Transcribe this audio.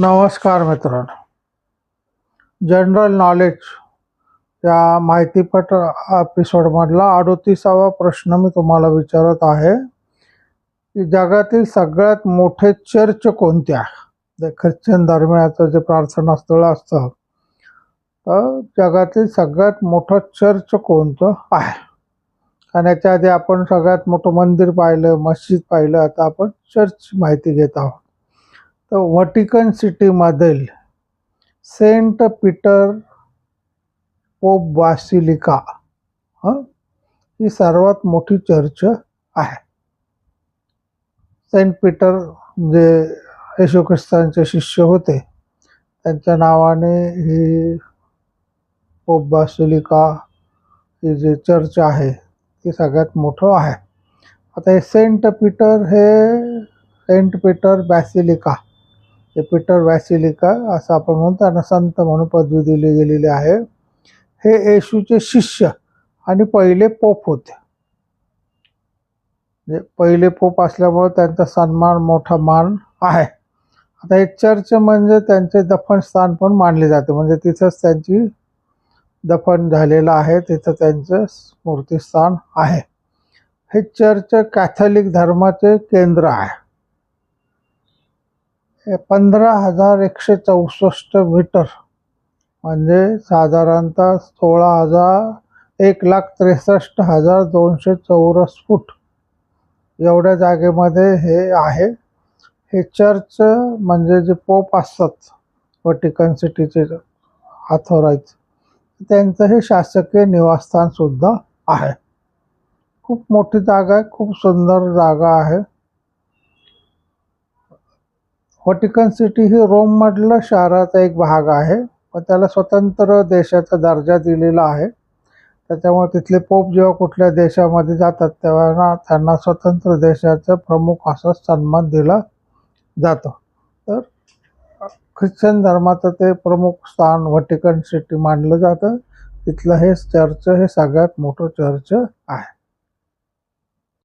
नमस्कार मित्रांनो, general knowledge या माहितीपट एपिसोडमधला 38वा प्रश्न मी तुम्हाला विचारत आहे की जगातील सगळ्यात मोठे चर्च कोणत्या? ख्रिश्चन धर्मियाचं जे प्रार्थनास्थळ असतं तर जगातील सगळ्यात मोठं चर्च कोणतं आहे? कारण याच्या आधी आपण सगळ्यात मोठं मंदिर पाहिलं, मस्जिद पाहिलं, आता आपण चर्चची माहिती घेत आहोत. तर व्हॅटिकन सिटीमधील सेंट पीटर पोप बासिलिका ही सर्वात मोठी चर्च आहे. सेंट पीटर जे येशू ख्रिस्तांचे शिष्य होते त्यांच्या नावाने ही पोप बासिलिका ही जे चर्च आहे ती सगळ्यात मोठं आहे. आता हे सेंट पीटर बॅसिलिका, हे पीटर बॅसिलिका असं आपण म्हणतो, त्यांना संत म्हणून पदवी दिली गेलेली आहे. हे येशूचे शिष्य आणि पहिले पोप होते. पहिले पोप असल्यामुळे त्यांचा सन्मान, मोठा मान आहे. आता हे चर्च म्हणजे त्यांचे दफनस्थान पण मानले जाते, म्हणजे तिथंच त्यांची दफन झालेलं आहे, तिथं त्यांचं स्मृतिस्थान आहे. हे चर्च कॅथलिक धर्माचे केंद्र आहे. 15,164 मीटर म्हणजे साधारणतः 1,63,200 चौरस फूट एवढ्या जागेमध्ये हे आहे. हे चर्च म्हणजे जे पोप असतात व्हॅटिकन सिटीचे ऑथोराइज, त्यांचं हे शासकीय निवासस्थान सुद्धा आहे. खूप मोठी जागा आहे, खूप सुंदर जागा आहे. व्हॅटिकन सिटी ही रोममधलं शहराचा एक भाग आहे, पण त्याला स्वतंत्र देशाचा दर्जा दिलेला आहे. त्याच्यामुळे तिथले पोप जेव्हा कुठल्या देशामध्ये जातात तेव्हा त्यांना स्वतंत्र देशाचा प्रमुख असा सन्मान दिला जातो. तर ख्रिश्चन धर्माचं ते प्रमुख स्थान व्हॅटिकन सिटी मानलं जातं. तिथलं हे चर्च हे सगळ्यात मोठं चर्च आहे.